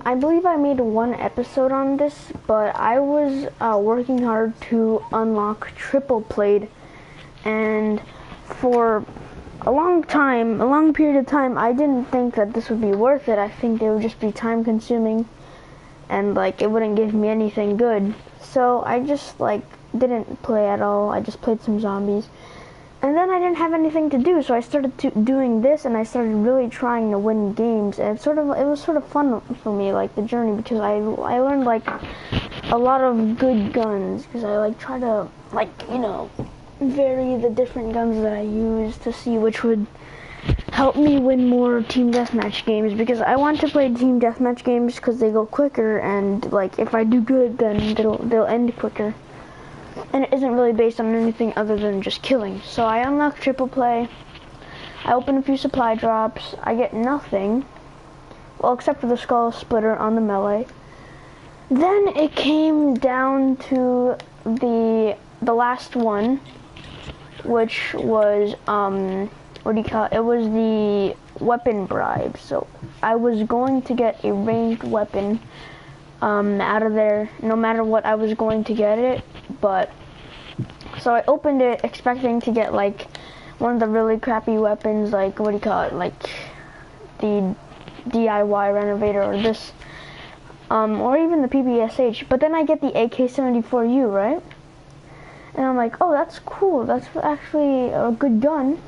I believe I made one episode on this, but I was working hard to unlock triple played, and for a long period of time, I didn't think that this would be worth it. I think it would just be time consuming, and like it wouldn't give me anything good. So I just like didn't play at all. I just played some zombies. And then I didn't have anything to do, so I started doing this, and I started really trying to win games. And it was sort of fun for me, like the journey, because I learned like a lot of good guns, because I like try to vary the different guns that I use to see which would help me win more team deathmatch games, because I want to play team deathmatch games because they go quicker, and like if I do good, then they'll end quicker. And it isn't really based on anything other than just killing. So I unlock triple play. I open a few supply drops. I get nothing. Well, except for the skull splitter on the melee. Then it came down to the last one, which was what do you call it? It was the weapon bribe. So I was going to get a ranged weapon out of there. No matter what, I was going to get it. But so I opened it expecting to get like one of the really crappy weapons, like what do you call it, like the DIY renovator, or this or even the PPSH. But then I get the AK-74U, right? And I'm like, oh, that's cool, that's actually a good gun.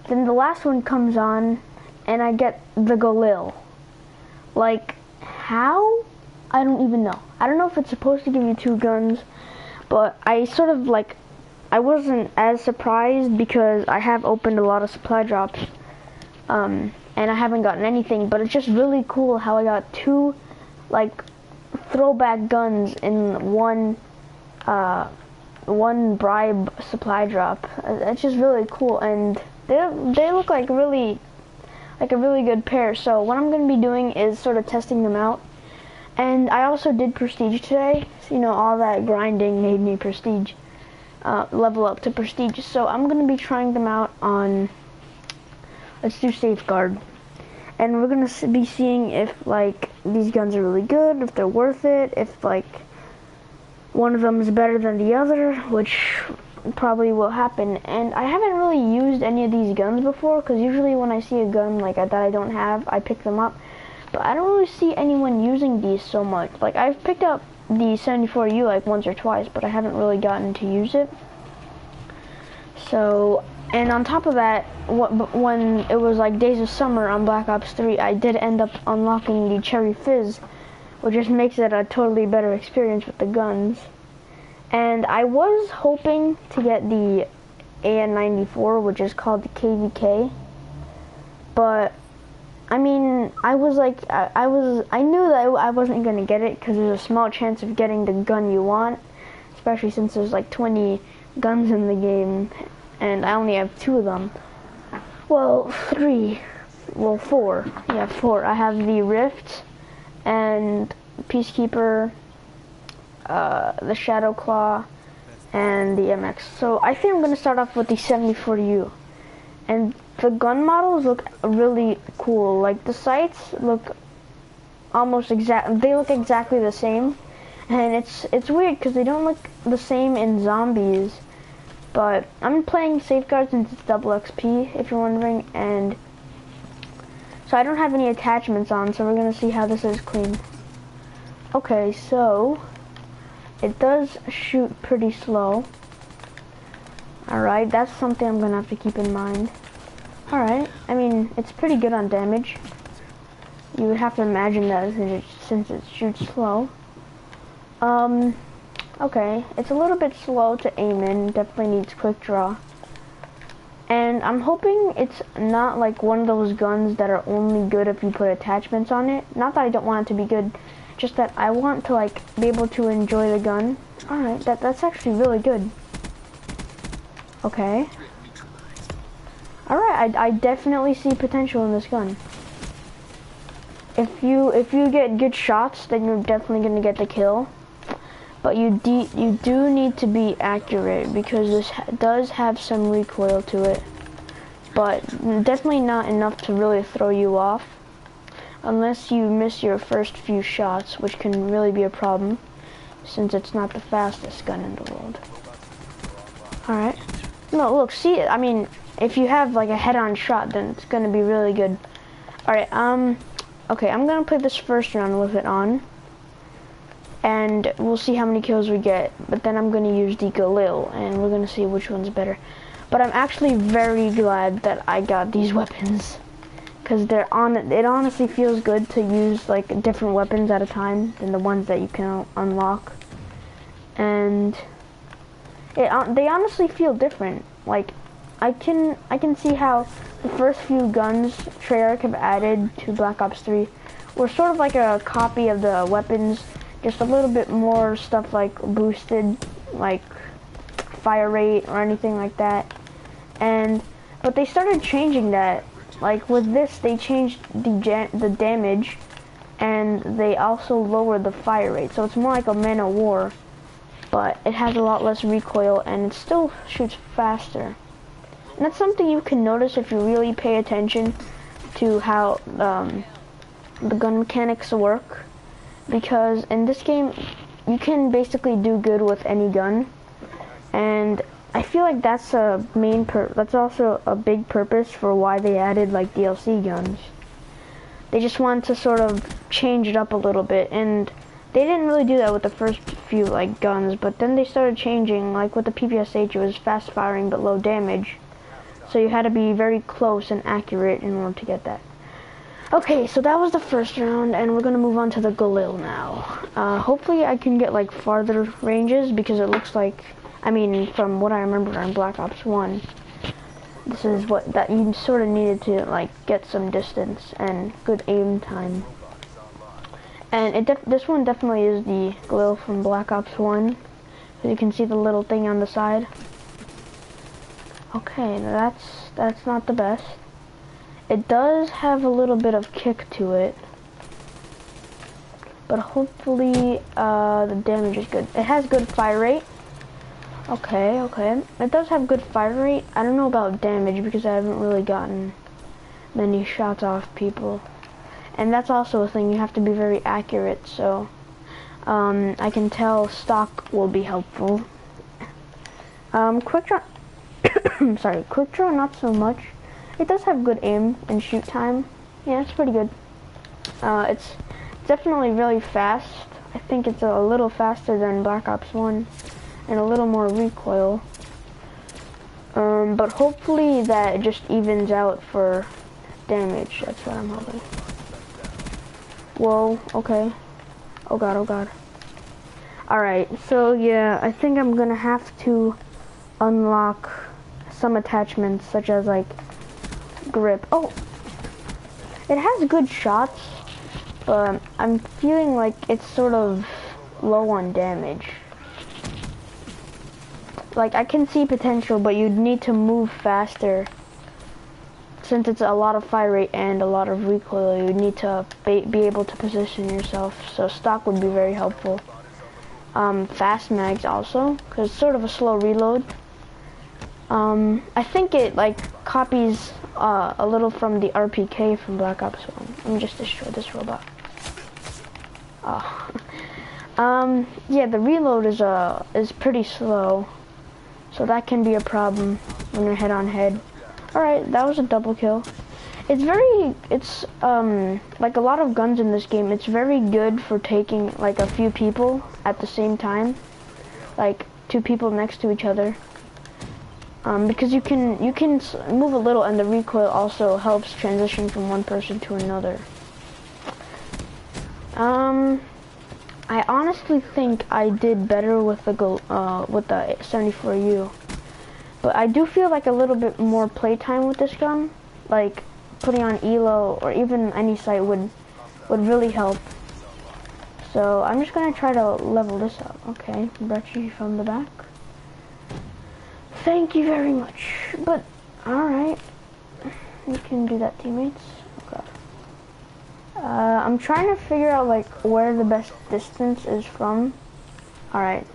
Then the last one comes on and I get the Galil. Like, how? I don't even know. I don't know if it's supposed to give you two guns, but I sort of like, I wasn't as surprised because I have opened a lot of supply drops, and I haven't gotten anything, but it's just really cool how I got two, like, throwback guns in one bribe supply drop. It's just really cool, and they look like a really good pair. So what I'm going to be doing is sort of testing them out. And I also did prestige today, so, you know, all that grinding made me prestige, level up to prestige. So I'm going to be trying them out on, let's do safeguard. And we're going to be seeing if, like, these guns are really good, if they're worth it, if, like, one of them is better than the other, which probably will happen. And I haven't really used any of these guns before, because usually when I see a gun like that I don't have, I pick them up. But I don't really see anyone using these so much. Like, I've picked up the 74U like once or twice, but I haven't really gotten to use it. So, and on top of that, when it was like Days of Summer on Black Ops 3, I did end up unlocking the Cherry Fizz, which just makes it a totally better experience with the guns. And I was hoping to get the AN-94, which is called the KVK, but I mean, I was like, I knew that I wasn't going to get it because there's a small chance of getting the gun you want, especially since there's like 20 guns in the game, and I only have 2 of them. Well, 3. Well, 4. Yeah, 4. I have the Rift, and Peacekeeper, the Shadow Claw, and the MX. So I think I'm going to start off with the 74U. And the gun models look really cool. Like, the sights look almost they look exactly the same. And it's weird because they don't look the same in zombies. But I'm playing Safeguard since it's double XP, if you're wondering. And so I don't have any attachments on, so we're going to see how this is clean. Okay, so it does shoot pretty slow. Alright, that's something I'm gonna have to keep in mind. Alright, I mean, it's pretty good on damage. You would have to imagine that since it shoots slow. Okay, it's a little bit slow to aim in, definitely needs quick draw. And I'm hoping it's not like one of those guns that are only good if you put attachments on it. Not that I don't want it to be good, just that I want to like be able to enjoy the gun. Alright, that's actually really good. Okay. Alright, I definitely see potential in this gun. If you get good shots, then you're definitely gonna get the kill. But you do need to be accurate because this does have some recoil to it. But definitely not enough to really throw you off. unless you miss your first few shots, which can really be a problem since it's not the fastest gun in the world. Alright. No, look, see, I mean, if you have like a head-on shot, then it's gonna be really good. Alright, okay, I'm gonna play this first round with it on, and we'll see how many kills we get, but then I'm gonna use the Galil, and we're gonna see which one's better. But I'm actually very glad that I got these weapons, because it honestly feels good to use like different weapons at a time than the ones that you can unlock. And they honestly feel different. Like I can see how the first few guns Treyarch have added to Black Ops 3 were sort of like a copy of the weapons, just a little bit more stuff like boosted, like fire rate or anything like that. But they started changing that. Like with this, they changed the damage, and they also lowered the fire rate. So it's more like a Man of War, but it has a lot less recoil, and it still shoots faster. And that's something you can notice if you really pay attention to how the gun mechanics work. Because in this game, you can basically do good with any gun, and I feel like that's that's also a big purpose for why they added like DLC guns. They just wanted to sort of change it up a little bit, and they didn't really do that with the first few like guns, but then they started changing. Like with the PPSH, it was fast firing but low damage, so you had to be very close and accurate in order to get that. Okay, so that was the first round, and we're gonna move on to the Galil now. Hopefully I can get like farther ranges, because it looks like, I mean, from what I remember on Black Ops 1, this is that you sort of needed to like get some distance and good aim time. And this one definitely is the Galil from Black Ops 1. So you can see the little thing on the side. Okay, that's not the best. It does have a little bit of kick to it, but hopefully the damage is good. It has good fire rate. Okay. It does have good fire rate. I don't know about damage because I haven't really gotten many shots off people. And that's also a thing, you have to be very accurate, so I can tell stock will be helpful. Quick draw, sorry, quick draw not so much. It does have good aim and shoot time. Yeah, it's pretty good. It's definitely really fast. I think it's a little faster than Black Ops 1 and a little more recoil. But hopefully that just evens out for damage. That's what I'm hoping. Whoa, okay. Oh god. Alright, so yeah, I think I'm gonna have to unlock some attachments such as like grip. Oh, it has good shots, but I'm feeling like it's sort of low on damage. Like I can see potential, but you'd need to move faster. Since it's a lot of fire rate and a lot of recoil, you need to be able to position yourself. So stock would be very helpful. Fast mags also, because it's sort of a slow reload. I think it like copies a little from the RPK from Black Ops 1. Let me just destroy this robot. Oh. Yeah, the reload is pretty slow, so that can be a problem when you're head on head. Alright, that was a double kill. It's like a lot of guns in this game, it's very good for taking like a few people at the same time. Like 2 people next to each other. Because you can move a little, and the recoil also helps transition from one person to another. I honestly think I did better with the 74U. But I do feel like a little bit more playtime with this gun, like putting on ELO or even any sight would really help. So I'm just gonna try to level this up. Okay, Brecci from the back. Thank you very much. But alright, you can do that, teammates. Okay. I'm trying to figure out like where the best distance is from. Alright.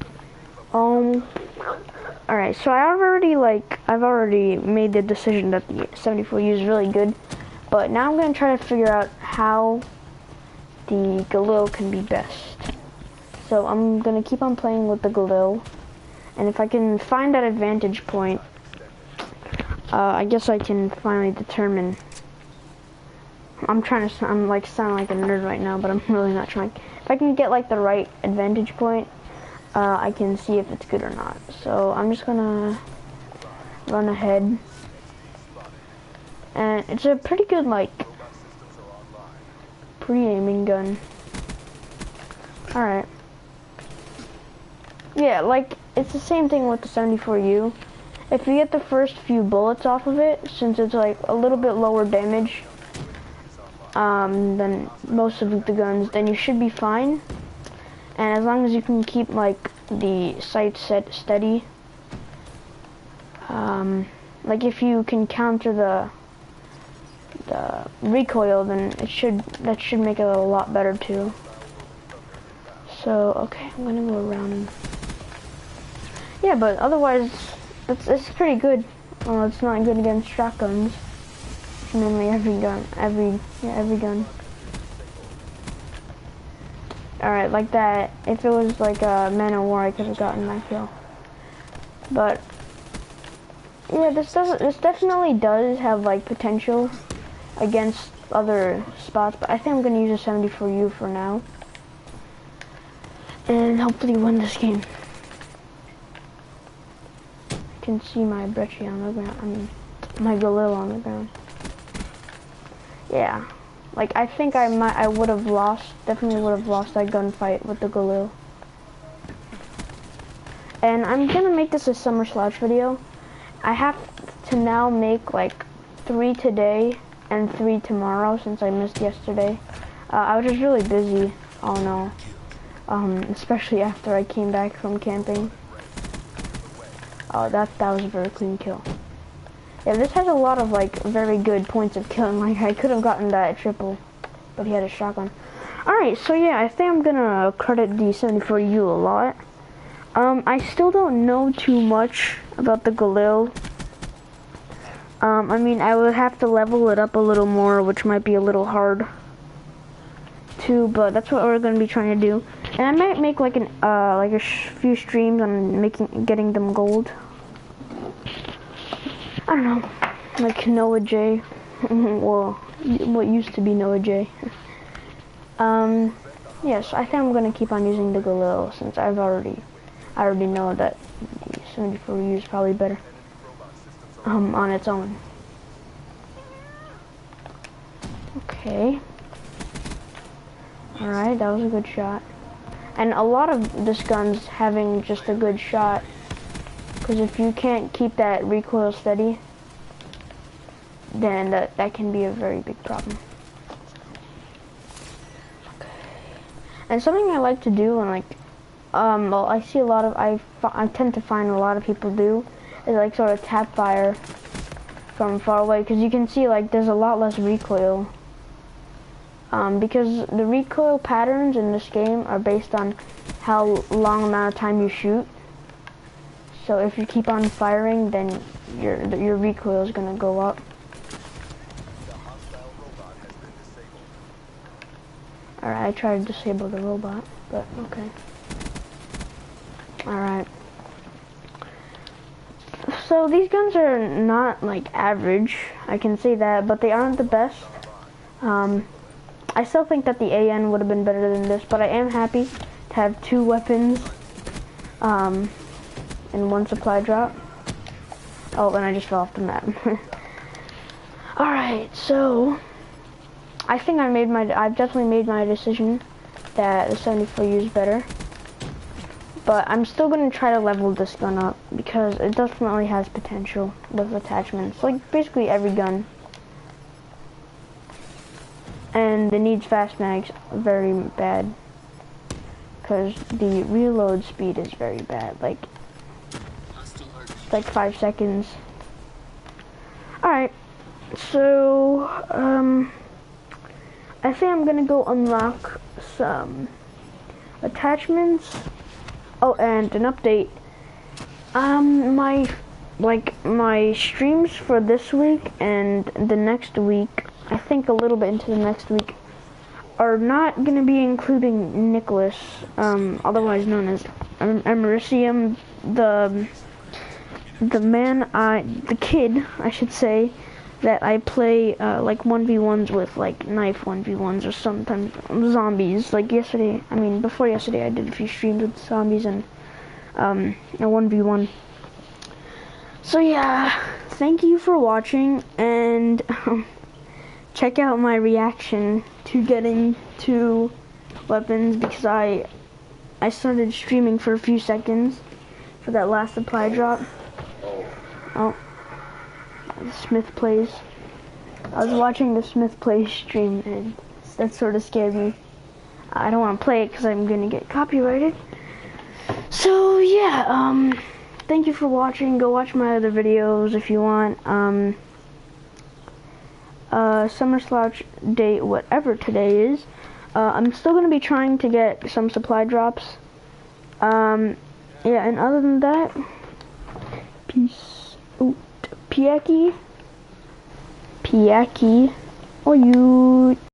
Alright, so I've already made the decision that the 74U is really good, but now I'm gonna try to figure out how the Galil can be best. So I'm gonna keep on playing with the Galil, and if I can find that advantage point, I guess I can finally determine. I'm like sound like a nerd right now, but I'm really not trying. If I can get like the right advantage point, I can see if it's good or not. So I'm just gonna run ahead, and it's a pretty good like pre-aiming gun. All right. Yeah, like it's the same thing with the 74U. If you get the first few bullets off of it, since it's like a little bit lower damage than most of the guns, then you should be fine. And as long as you can keep like the sights set steady, like if you can counter the recoil, then that should make it a lot better too. So okay, I'm gonna go around and yeah, but otherwise it's pretty good. Well, it's not good against shotguns. Mainly every gun. Alright, like that. If it was like a Man of War, I could have gotten that kill. But yeah, this definitely does have like potential against other spots. But I think I'm gonna use a 74U for now, and hopefully win this game. I can see my Brecci on the ground. I mean, my Galil on the ground. Yeah, like I think I would have lost, definitely would have lost that gunfight with the Galil. And I'm gonna make this a summer slouch video. I have to now make like 3 today and 3 tomorrow since I missed yesterday. I was just really busy. Oh no. Especially after I came back from camping. Oh, that was a very clean kill. Yeah, this has a lot of like very good points of killing. Like I could have gotten that triple, but he had a shotgun. Alright, so yeah, I think I'm gonna credit the 74U a lot. I still don't know too much about the Galil. I mean, I would have to level it up a little more, which might be a little hard too, but that's what we're gonna be trying to do. And I might make like a few streams on getting them gold. I don't know, like Noah J. Well, what used to be Noah J. Yes, I think I'm gonna keep on using the Galil since I already know that the 74U is probably better on its own. Okay. Alright, that was a good shot. And a lot of this gun's having just a good shot, because if you can't keep that recoil steady, then that can be a very big problem. Okay. And something I like to do, and like, well, I see a lot of, I tend to find a lot of people do, is like sort of tap fire from far away, because you can see like there's a lot less recoil. Because the recoil patterns in this game are based on how long amount of time you shoot. So if you keep on firing, then your recoil is gonna go up. Alright, I tried to disable the robot, but okay. Alright. So these guns are not like average, I can say that, but they aren't the best. I still think that the AN would have been better than this, but I am happy to have 2 weapons in 1 supply drop. Oh, and I just fell off the map. Alright, so I think I've definitely made my decision that the 74U is better. But I'm still going to try to level this gun up because it definitely has potential with attachments, like basically every gun. And it needs fast mags very bad, because the reload speed is very bad, like 5 seconds. Alright, so I think I'm gonna go unlock some attachments. Oh, and an update. My streams for this week and the next week, I think a little bit into the next week, are not going to be including Nicholas, otherwise known as Emericium, the kid, I should say, that I play like 1v1s with, like knife 1v1s or sometimes zombies. Like before yesterday I did a few streams with zombies and a 1v1. So yeah, thank you for watching, and check out my reaction to getting 2 weapons, because I started streaming for a few seconds for that last supply drop. Oh, the Smith Plays. I was watching the Smith Plays stream, and that sort of scared me. I don't want to play it because I'm going to get copyrighted. So yeah, thank you for watching. Go watch my other videos if you want. Summer Slouch Day, whatever today is. I'm still going to be trying to get some supply drops. Yeah, and other than that, peace out. Piaki. Oh, you.